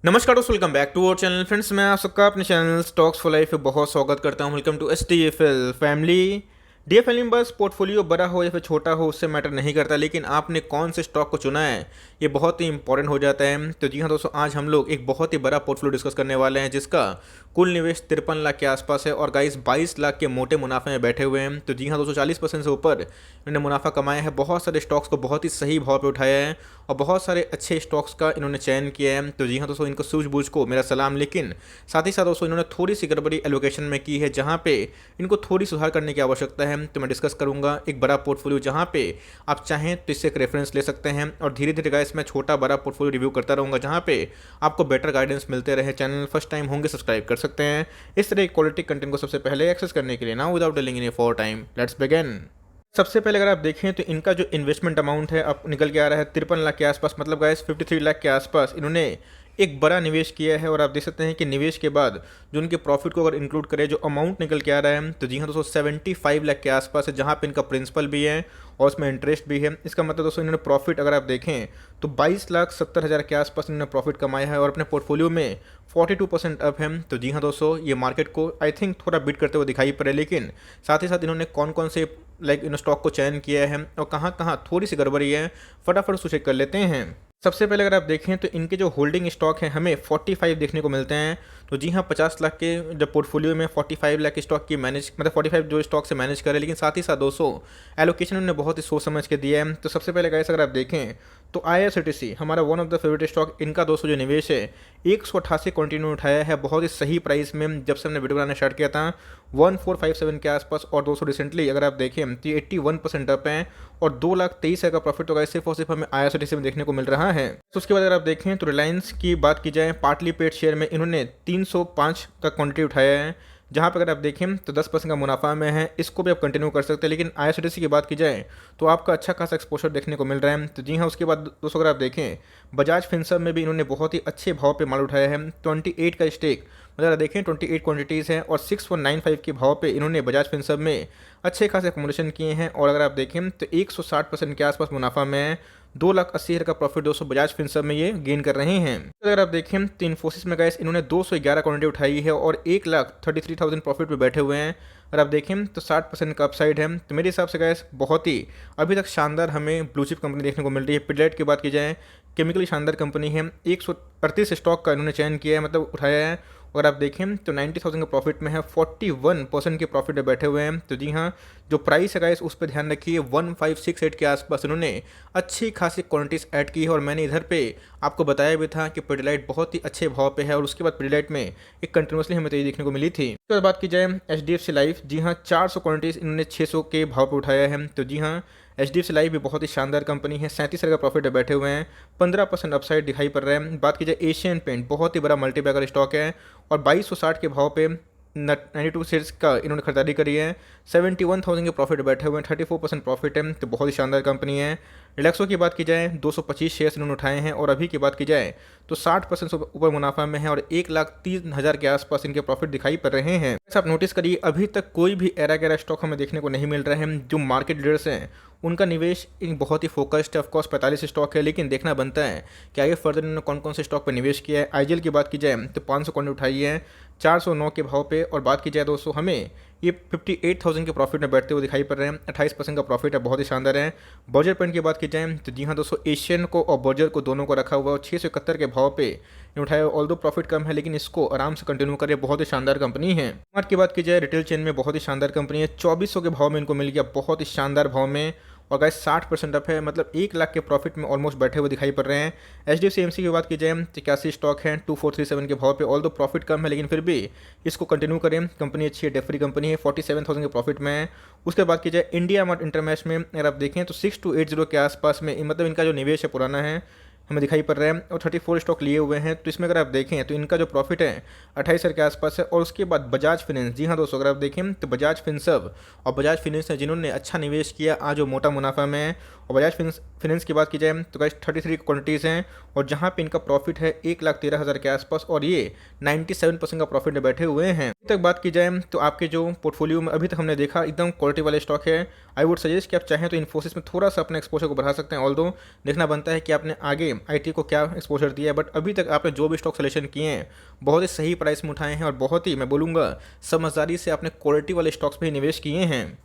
नमस्कार दोस्तों, welcome back to our channel. Friends, मैं आप सबका अपने चैनल स्टॉक्स फॉर लाइफ पे बहुत स्वागत करता हूं। Welcome to STFL family. DFL में बस पोर्टफोलियो बड़ा हो या फिर छोटा हो उससे मैटर नहीं करता, लेकिन आपने कौन से स्टॉक को चुना है ये बहुत ही इंपॉर्टेंट हो जाता है। तो जी हाँ दोस्तों, आज हम लोग एक बहुत ही बड़ा पोर्टफोलियो डिस्कस करने वाले हैं जिसका कुल निवेश 53 लाख के आसपास है और गाइस 22 लाख के मोटे मुनाफे में बैठे हुए हैं। तो जी हाँ दोस्तों, 40% से ऊपर इन्होंने मुनाफा कमाया है। बहुत सारे स्टॉक्स को बहुत ही सही भाव पे उठाया है और बहुत सारे अच्छे स्टॉक्स का इन्होंने चयन किया है। तो जी हाँ दोस्तों, इनको सूझबूझ को मेरा सलाम। लेकिन साथ ही साथ दोस्तों इन्होंने थोड़ी सी गड़बड़ी एलोकेशन में की है जहाँ पे इनको थोड़ी सुधार करने की आवश्यकता है। तो मैं डिस्कस करूंगा एक बड़ा पोर्टफोलियो जहाँ पे आप चाहें तो इससे एक रेफरेंस ले सकते हैं और धीरे धीरे गाइस मैं छोटा बड़ा पोर्टफोलियो रिव्यू करता रहूंगा जहाँ पे आपको बेटर गाइडेंस मिलते रहे। चैनल फर्स्ट टाइम होंगे सब्सक्राइब कर सकते हैं इस तरह क्वालिटी कंटेंट को सबसे पहले एक्सेस करने के लिए। Now without delaying any for time, let's begin. सबसे पहले अगर आप देखें तो इनका जो इन्वेस्टमेंट अमाउंट है अब निकल के आ रहा है 53 लाख के आसपास, मतलब गाइस 53 लाख के आसपास इन्होंने एक बड़ा निवेश किया है। और आप देख सकते हैं कि निवेश के बाद जो उनके प्रॉफिट को अगर इंक्लूड करें जो अमाउंट निकल के आ रहा है तो जी हाँ दोस्तों 75 लाख के आसपास है, जहाँ पे इनका प्रिंसिपल भी है और उसमें इंटरेस्ट भी है। इसका मतलब दोस्तों इन्होंने प्रॉफिट अगर आप देखें तो 22,70,000 के आसपास इन्होंने प्रॉफिट कमाया है और अपने पोर्टफोलियो में 42% अप है। तो जी हाँ दोस्तों, ये मार्केट को आई थिंक थोड़ा बीट करते हुए दिखाई पड़े, लेकिन साथ ही साथ इन्होंने कौन कौन से इन स्टॉक को चयन किया है और कहाँ कहाँ थोड़ी सी गड़बड़ी है फटाफट उसे चेक कर लेते हैं। सबसे पहले अगर आप देखें तो इनके जो होल्डिंग स्टॉक है हमें 45 देखने को मिलते हैं। तो जी हाँ, 50 लाख के जब पोर्टफोलियो में 45 लाख स्टॉक की मैनेज मतलब 45 जो स्टॉक से मैनेज करें, लेकिन साथ ही साथ 200 एलोकेशन उन्होंने बहुत ही सोच समझ के दिया है। तो सबसे पहले गाइस अगर आप देखें तो IRCTC हमारा one of the favourite stock, इनका दोस्तों जो निवेश है 188 कंटिन्यू उठाया है बहुत ही सही प्राइस में। जब से हमने वीडियो बनाना स्टार्ट किया था 1457 के आसपास और 200 रिसेंटली अगर आप देखें तो 81% अप है और 2,23,000 का प्रॉफिट होगा सिर्फ और सिर्फ हमें IRCTC में देखने को मिल रहा है। तो उसके बाद अगर आप देखें तो रिलायंस की बात की जाए, पार्टली पेड शेयर में इन्होंने 305 का क्वांटिटी उठाया है, जहाँ पर अगर आप देखें तो 10% का मुनाफा में है। इसको भी आप कंटिन्यू कर सकते हैं। लेकिन IRCTC की बात की जाए तो आपका अच्छा खासा एक्सपोजर देखने को मिल रहा है। तो जी हाँ, उसके बाद दोस्तों अगर आप देखें बजाज फिनसर्व में भी इन्होंने बहुत ही अच्छे भाव पे माल उठाया है। 28 का स्टेक मतलब देखें 28 क्वांटिटीज़ हैं और 6195 के भाव पे इन्होंने बजाज फिनसर्व में अच्छे खासे अकोमोडेशन किए हैं। और अगर आप देखें तो 160% के आसपास मुनाफा में है। 2,80,000 का प्रॉफिट दोस्तों बजाज फिनसर्व में ये गेन कर रहे हैं। अगर आप देखें तो इन्फोसिस में गाइस इन्होंने 211 क्वांटिटी उठाई है और 1,33,000 प्रॉफिट पे बैठे हुए हैं। अगर आप देखें तो 60% का अपसाइड है। तो मेरे हिसाब से गाइस बहुत ही अभी तक शानदार हमें ब्लू चिप कंपनी देखने को मिल रही है। पिडलाइट की बात की जाए, केमिकली शानदार कंपनी है। 138 स्टॉक का इन्होंने चयन किया है, मतलब उठाया है। अगर आप देखें तो 90,000 का प्रॉफिट में है, 41% के प्रॉफिट में बैठे हुए हैं। तो जी हाँ, जो प्राइस है गाइस उस पर ध्यान रखिए, 1568 के आसपास इन्होंने अच्छी खासी क्वांटिटीज ऐड की है। और मैंने इधर पे आपको बताया भी था कि पिडलाइट बहुत ही अच्छे भाव पे है और उसके बाद पिडलाइट में एक कंटिन्यूसली हमें तेजी देखने को मिली थी। उसके बाद बात की जाए HDFC लाइफ, जी हाँ 400 क्वांटिटीज इन्होंने 600 के भाव पे उठाया है। तो जी हाँ, HDFC लाइफ भी बहुत ही शानदार कंपनी है। 37 का प्रॉफिट है बैठे हुए हैं, 15% अपसाइड दिखाई पड़ रहा है। बात की जाए एशियन पेंट, बहुत ही बड़ा मल्टीबैगर स्टॉक है और 2260 के भाव पे 92 शेयर्स का इन्होंने खरीदारी करी है। 71,000 के प्रॉफिट बैठे हुए हैं, 34% प्रॉफिट है। तो बहुत ही शानदार कंपनी है। रिलैक्सो की बात की जाए 225 शेयर्स इन्होंने उठाए हैं और अभी की बात की जाए तो 60% से ऊपर मुनाफा में है और 1,03,000 के आसपास इनके प्रॉफिट दिखाई पड़ रहे हैं। आप नोटिस करिए अभी तक कोई भी एरा गैरा स्टॉक हमें देखने को नहीं मिल रहे हैं। जो मार्केट लीडर्स हैं उनका निवेश इन बहुत ही फोकस्ड है। ऑफकोर्स 45 स्टॉक है, लेकिन देखना बनता है कि आगे फर्दर इन्होंने कौन कौन से स्टॉक पर निवेश किया है। IGL की बात की जाए तो 500 करोड़ उठाई है 409 के भाव पे। और बात की जाए दोस्तों हमें ये 58,000 के प्रॉफिट में बैठते हुए दिखाई पड़ रहे हैं। 28% का प्रॉफिट है, बहुत ही शानदार है। बर्जर पेंट की बात की जाए तो जी हाँ दोस्तों, एशियन को और बर्जर को दोनों को रखा हुआ है और 671 के भाव पे उठाया। ऑल दो प्रॉफिट कम है लेकिन इसको आराम से कंटिन्यू करे, बहुत ही शानदार कंपनी है। मार्ट की बात की जाए रिटेल चेन में बहुत ही शानदार कंपनी है। 2400 के भाव में इनको मिल गया, बहुत ही शानदार भाव में। और गाइस 60% अप है, मतलब 1 लाख के प्रॉफिट में ऑलमोस्ट बैठे हुए दिखाई पड़ रहे हैं। HDFC AMC की बात की जाए 81 स्टॉक है 2437 के भाव पे। ऑल दो प्रॉफिट कम है लेकिन फिर भी इसको कंटिन्यू करें, कंपनी अच्छी है, डेट फ्री कंपनी है, 47,000 के प्रॉफिट में है। उसके बाद की जाए इंडिया मार्ट इंटरमैश में अगर आप देखें तो 6280 के आसपास में, मतलब इनका जो निवेश है पुराना है हमें दिखाई पड़ रहा है और 34 स्टॉक लिए हुए हैं। तो इसमें अगर आप देखें तो इनका जो प्रॉफिट है 28,000 के आसपास है। और उसके बाद बजाज फिनेंस, जी हाँ दोस्तों अगर आप देखें तो बजाज फिनसर्व और बजाज फिनेंस है जिन्होंने अच्छा निवेश किया आज वो मोटा मुनाफा में है। और बजाज फिनेंस की बात की जाए तो गाइस 33 क्वांटिटीज़ हैं और जहाँ पे इनका प्रॉफिट है 1,13,000 के आसपास और ये 97% का प्रॉफिट में बैठे हुए हैं। अभी तक बात की जाए तो आपके जो पोर्टफोलियो में अभी तक हमने देखा एकदम क्वालिटी वाले स्टॉक है। आई वुड सजेस्ट कि आप चाहें तो इन्फोसिस में थोड़ा सा अपने एक्सपोजर को बढ़ा सकते हैं। ऑल्दो देखना बनता है कि आपने आगे आईटी को क्या एक्सपोजर दिया है, बट अभी तक आपने जो भी स्टॉक सिलेक्शन किए हैं बहुत ही सही प्राइस में उठाए हैं और बहुत ही मैं बोलूँगा समझदारी से आपने क्वालिटी वाले स्टॉक्स पे ही निवेश किए हैं।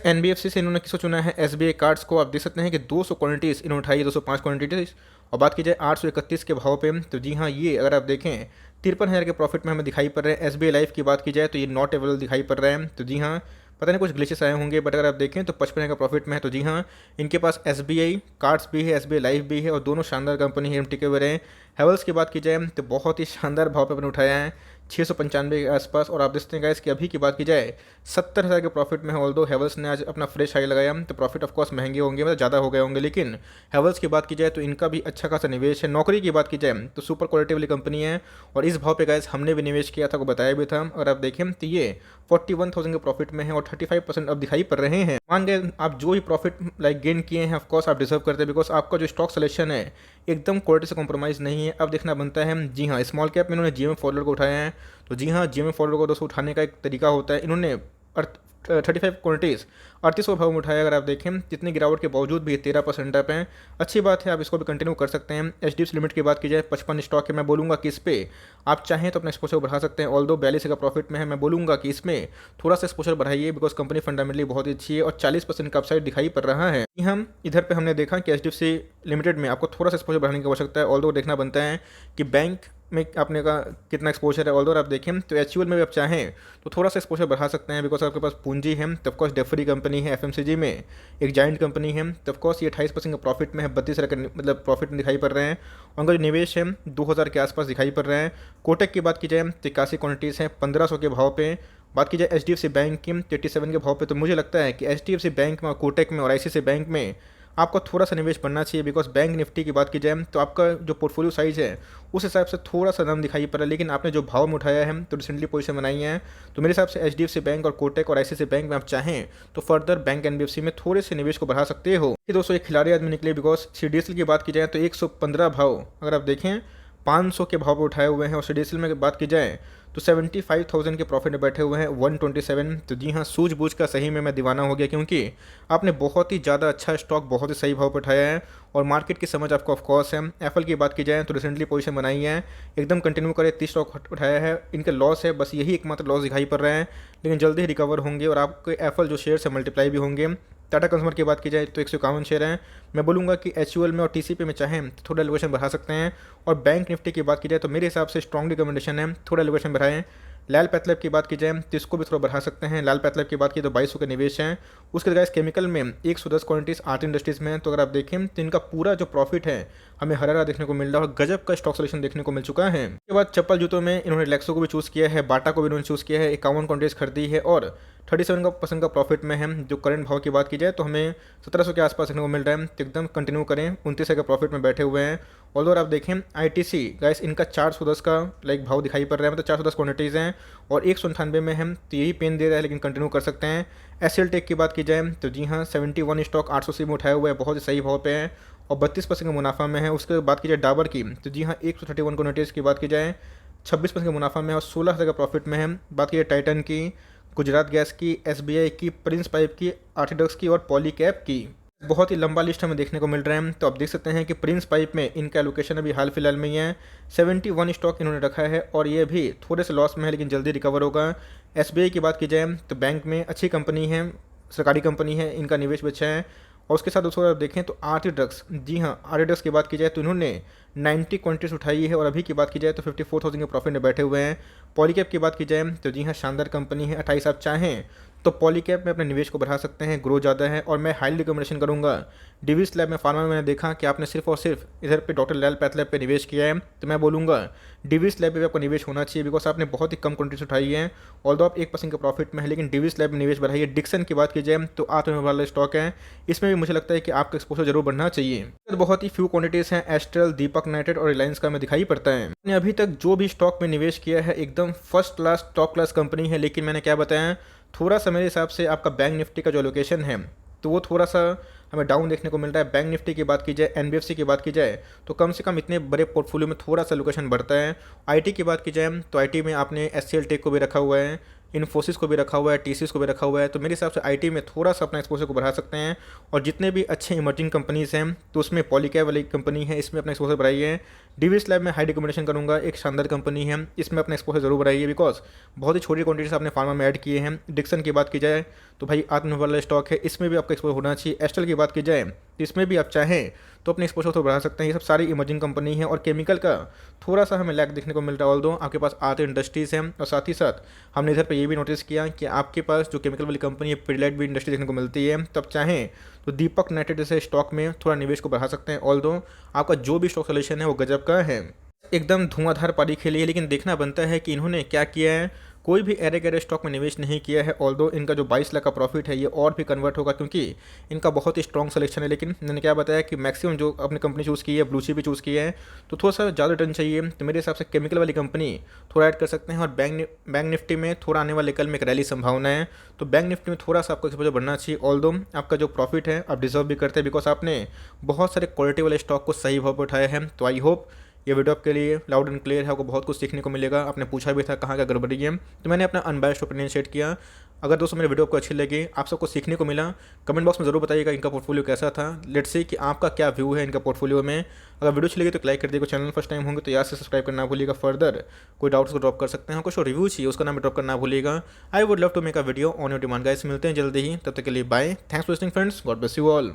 एनबीएफसी से इन्होंने किसको चुना है, एसबीआई कार्ड्स को। आप देख सकते हैं कि 200 क्वांटिटीज़ इन्होंने उठाई है, 205 क्वांटिटीज़। और बात की जाए 831 के भाव पे, तो जी हाँ ये अगर आप देखें 53,000 के प्रॉफिट में हमें दिखाई पड़ रहे हैं। एसबीआई लाइफ की बात की जाए तो ये नॉट अवेलेबल दिखाई पड़ रहा है, तो जी हाँ पता नहीं कुछ ग्लिचेस आए होंगे, बट अगर आप देखें तो 55,000 का प्रॉफिट में है। तो जी हाँ इनके पास एसबीआई कार्ड्स भी है, एसबीआई लाइफ भी है और दोनों शानदार कंपनी है, टिके हुए रहे हैं। हेवल्स की बात की जाए तो बहुत ही शानदार भाव पे अपने उठाया है 695 के आसपास। और आप देखते हैं गाइस कि अभी की बात की जाए 70,000 के प्रॉफिट में है। ऑल्दो हेवल्स ने आज अपना फ्रेश हाई लगाया तो प्रॉफिट ऑफ कोर्स महंगे होंगे, मतलब ज़्यादा हो गए होंगे, लेकिन हेवल्स की बात की जाए तो इनका भी अच्छा खासा निवेश है। नौकरी की बात की जाए तो सुपर क्वालिटी वाली कंपनी है और इस भाव पे गाइस हमने भी निवेश किया था, को बताया भी था। और आप देखें तो ये 41,000 के प्रॉफिट में है और 35% अब दिखाई पड़ रहे हैं। मान गए आप जो भी प्रॉफिट लाइक गेन किए हैं ऑफकोर्स आप डिजर्व करते हैं, बिकॉज आपका जो स्टॉक सिलेक्शन है एकदम क्वालिटी से कॉम्प्रोमाइज़ नहीं है। अब देखना बनता है। जी हाँ स्मॉल कैप में इन्होंने जीएम फॉरवर्ड को उठाया है, तो जी हाँ जीएम फॉरवर्ड को दोस्तों उठाने का एक तरीका होता है। इन्होंने 35 क्वांटिटीज़ 3800 भाव में उठाया। अगर आप देखें जितनी गिरावट के बावजूद भी 13% अप है, अच्छी बात है, आप इसको भी कंटिन्यू कर सकते हैं। एचडीएफसी लिमिट की बात की जाए 55 स्टॉक है, मैं बोलूँगा कि इस पे आप चाहें तो अपना एक्सपोजर बढ़ा सकते हैं। ऑल्दो 42 का प्रॉफिट में है, मैं बोलूँगा कि इसमें थोड़ा सा एक्सपोजर बढ़ाइए, बिकॉज कंपनी फंडामेंटली बहुत ही अच्छी है और 40% का अपसाइड दिखाई पड़ रहा है। हम इधर पे हमने देखा कि एचडीएफसी लिमिटेड में आपको थोड़ा सा एक्सपोजर बढ़ाने की आवश्यकता है। ऑल्दो देखना बनता है कि बैंक में आपने का कितना एक्सपोजर है। ऑल्दो आप देखें तो एचयूएल में भी आप चाहें तो थोड़ा सा एक्सपोजर बढ़ा सकते हैं, बिकॉज आपके पास पूंजी है। तो ऑफकोर्स डेफरी कंपनी है, एफएमसीजी में एक जाइंट कंपनी है, तो ऑफकोर्स ये 28% का प्रॉफिट में है, 32 का मतलब प्रॉफिट में दिखाई पड़ रहे हैं। उनका जो निवेश है 2000 के आसपास दिखाई पड़ रहा है। कोटक की बात की जाए तो 81 क्वांटिटीज़ हैं 1500 के भाव पे। बात की जाए एचडीएफसी बैंक की 87 के भाव पे, तो मुझे लगता है कि एचडीएफसी बैंक में और कोटक में और आईसीआईसीआई बैंक में आपका थोड़ा सा निवेश बढ़ना चाहिए। बिकॉज बैंक निफ्टी की बात की जाए तो आपका जो पोर्टफोलियो साइज़ है उस हिसाब से थोड़ा सा दाम दिखाई पड़ रहा है, लेकिन आपने जो भाव में उठाया है तो रिसेंटली पोजीशन बनाई है, तो मेरे हिसाब से एचडीएफसी बैंक और कोटक और आईसीआईसीआई बैंक में आप चाहें तो फर्दर बैंक एनबीएफसी में थोड़े से निवेश को बढ़ा सकते हो। ये दोस्तों एक खिलाड़ी आदमी निकले, बिकॉज सीडीएसएल की बात की जाए तो 115 भाव अगर आप देखें 500 के भाव पर उठाए हुए हैं। और सीडीएसएल में बात की जाए तो 75,000 के प्रॉफिट में बैठे हुए हैं 127। तो जी हाँ सूझबूझ का सही में मैं दीवाना हो गया, क्योंकि आपने बहुत ही ज़्यादा अच्छा स्टॉक बहुत ही सही भाव पर उठाया है और मार्केट की समझ आपको ऑफकोर्स है। एप्पल की बात की जाए तो रिसेंटली पोजीशन बनाई है, एकदम कंटिन्यू करे 30 स्टॉक उठाया है। इनके लॉस है, बस यही एकमात्र लॉस दिखाई पड़ रहा है, लेकिन जल्दी ही रिकवर होंगे और आपके एप्पल जो शेयर है मल्टीप्लाई भी होंगे। टाटा कंज्यूमर की बात की जाए तो 151 शेयर हैं, मैं बोलूँगा कि एचयूएल में और टीसीपी में चाहें तो थोड़ा एलिवेशन बढ़ा सकते हैं। और बैंक निफ्टी की बात की जाए तो मेरे हिसाब से स्ट्रॉन्ग रिकमेंडेशन है थोड़ा एलिवेशन बढ़ाएं। लाल पैथलैब की बात की जाए तो इसको भी थोड़ा बढ़ा सकते हैं। लाल पैथलैब की बात की तो 2200 के निवेश हैं। उसके गाइस केमिकल में 110 क्वांटिटीज आर्ट इंडस्ट्रीज में, तो अगर आप देखें तो इनका पूरा जो प्रॉफिट है हमें हरारा देखने को मिल रहा है और गजब का स्टॉक सोल्यूशन देखने को मिल चुका है। उसके बाद चप्पल जूतों में इन्होंने लेक्सो को भी चूज़ किया है, बाटा को भी इन्होंने चूज़ किया है, 51 क्वांटिटीज खरीदी है और 37% का प्रॉफिट में है। जो करंट भाव की बात की जाए तो हमें 1700 के आसपास देखने को मिल रहा है, तो एकदम कंटिन्यू करें 29 का प्रॉफिट में बैठे हुए हैं। और अगर आप देखें आईटीसी गाइस इनका 410 का लाइक भाव दिखाई पड़ रहा है, मतलब 410 क्वांटिटीज़ हैं और 198 में हम, तो यही पेन दे रहा है, लेकिन कंटिन्यू कर सकते हैं। एसएल टेक की बात की जाए तो जी हाँ 71 स्टॉक 880 में उठाया हुआ है, बहुत ही सही भाव पे है और 32% का मुनाफा में है। उसके बात की जाए डाबर की तो जी हाँ 131 क्वांटिटीज़ की बात की जाए 26% का मुनाफा में है और 16,000 का प्रॉफिट में है। बात की जाए टाइटन की, गुजरात गैस की, एसबीआई की, प्रिंस पाइप की, आर्टिडक्स की और पॉलीकैब की, बहुत ही लंबा लिस्ट हमें देखने को मिल रहा है। तो आप देख सकते हैं कि प्रिंस पाइप में इनका एलोकेशन अभी हाल फिलहाल में ही है, 71 स्टॉक इन्होंने रखा है और ये भी थोड़े से लॉस में है, लेकिन जल्दी रिकवर होगा। एसबीआई की बात की जाए तो बैंक में अच्छी कंपनी है, सरकारी कंपनी है, इनका निवेश भी अच्छा है। और उसके साथ दोस्तों आप देखें तो आर्टिडक्स, जी हाँ आर्टिडक्स की बात की जाए तो इन्होंने 90 क्वांटिटीज उठाई है और अभी की बात की जाए तो 54,000 के प्रॉफिट में बैठे हुए हैं। पॉलीकैब की बात की जाए तो जी हाँ शानदार कंपनी है, 28 आप चाहें तो पॉलीकैब में अपने निवेश को बढ़ा सकते हैं, ग्रो ज़्यादा है। और मैं हाईली रिकमेंडेशन करूँगा डिविस लैब में, फार्मा में मैंने देखा कि आपने सिर्फ और सिर्फ इधर पे डॉक्टर लाल पैथलैब पे निवेश किया है, तो मैं बोलूँगा डिविस लैब पे भी आपका निवेश होना चाहिए, बिकॉज आपने बहुत ही कम क्वांटिटीज उठाई है। ऑल्दो आप 1% के प्रॉफिट में है, लेकिन डिविस लैब में निवेश बढ़ाइए। डिक्सन की बात की जाए तो आत्मनिर्भर वाला स्टॉक है, इसमें भी मुझे लगता है कि आपका एक्सपोजर जरूर बढ़ना चाहिए। तो बहुत ही फ्यू क्वांटिटीज़ हैं, एस्ट्रल, दीपक नाइट्रेट और रिलायंस का हमें दिखाई पड़ता है। मैंने अभी तक जो भी स्टॉक में निवेश किया है एकदम first class top class company है, लेकिन मैंने क्या बताया थोड़ा सा मेरे हिसाब से आपका बैंक निफ्टी का जो लोकेशन है तो वो थोड़ा सा हमें डाउन देखने को मिल रहा है। बैंक निफ्टी की बात की जाए, एनबीएफसी की बात की जाए तो कम से कम इतने बड़े पोर्टफोलियो में थोड़ा सा लोकेशन बढ़ता है। आईटी की बात की जाए तो आईटी में आपने एचसीएल टेक को भी रखा हुआ है, इन्फोसिस को भी रखा हुआ है, टीसीएस को भी रखा हुआ है। तो मेरे हिसाब से आईटी में थोड़ा सा अपना एक्सपोजर को बढ़ा सकते हैं। और जितने भी अच्छे इमर्जिंग कंपनीज़ हैं तो उसमें पॉलीकैब वाली कंपनी है, इसमें अपना एक्सपोजर बढ़ाइए। डीवीएस लैब में हाई रिकमेंडेशन करूँगा, एक शानदार कंपनी है, इसमें अपना एक्सपोजर जरूर बढ़ाइए बिकॉज बहुत ही छोटी क्वांटिटी से आपने फार्मा में ऐड किए हैं। डिक्सन की बात की जाए तो भाई आत्मनिर्भर वाला स्टॉक है, इसमें भी आपका एक्सपोजर होना चाहिए। एस्ट्रल की बात की जाए तो इसमें भी आप चाहें तो अपने एक्सपोजर को बढ़ा सकते हैं। ये सब सारी इमर्जिंग कंपनी है। और केमिकल का थोड़ा सा हमें लैक देखने को मिल रहा है, ऑल्दो आपके पास आते इंडस्ट्रीज़ हैं। और साथ ही साथ हमने इधर पे ये भी नोटिस किया कि आपके पास जो केमिकल वाली कंपनी है पिडिलाइट भी इंडस्ट्री देखने को मिलती है। तब चाहें तो दीपक नाइट्रेट जैसे स्टॉक में थोड़ा निवेश को बढ़ा सकते हैं। ऑल्दो आपका जो भी स्टॉक सोल्यूशन है वो गजब का है, एकदम धुआंधार पारी खेली है। लेकिन देखना बनता है कि इन्होंने क्या किया है। कोई भी एरे गैरे स्टॉक में निवेश नहीं किया है। ऑल्दो इनका जो 22 लाख का प्रॉफिट है ये और भी कन्वर्ट होगा क्योंकि इनका बहुत ही स्ट्रॉन्ग सिलेक्शन है। लेकिन मैंने क्या बताया कि मैक्सिमम जो अपनी कंपनी चूज़ की है ब्लू चिप भी चूज़ की है, तो थोड़ा सा ज़्यादा रिटर्न चाहिए। तो मेरे हिसाब से केमिकल वाली कंपनी थोड़ा ऐड कर सकते हैं। और बैंक निफ्टी में थोड़ा आने वाले कल में एक रैली संभावना है, तो बैंक निफ्टी में थोड़ा सा आपको एक्सपोजर बढ़ना चाहिए। ऑल्दो आपका जो प्रॉफिट है आप डिजर्व भी करते हैं बिकॉज आपने बहुत सारे क्वालिटी वाले स्टॉक को सही भाव पर उठाया है। तो आई होप ये वीडियो आपके लिए लाउड एंड क्लियर है, आपको बहुत कुछ सीखने को मिलेगा। आपने पूछा भी था कहाँ का गड़बड़ी है, तो मैंने अपना अनबायस्ड ओपिनियन शेयर किया। अगर दोस्तों मेरे वीडियो आपको अच्छी लगी, आप सबको सीखने को मिला, कमेंट बॉक्स में ज़रूर बताइएगा इनका पोर्टफोलियो कैसा था। लेट्स सी कि आपका क्या व्यू है इनका पोर्टफोलियो में। अगर वीडियो अच्छी लगी तो लाइक कर दीजिएगा, चैनल फर्स्ट टाइम होंगे तो याद से सब्सक्राइब करना भूलिएगा। फर्दर कोई डाउट्स को ड्रॉप कर सकते हैं, कुछ रिव्यू चाहिए उसका नाम भी ड्रॉप करना भूलिएगा। I would love to make a video on your demand guys. मिलते हैं जल्दी ही, तब तक के लिए bye. Thanks for listening friends, God bless you all.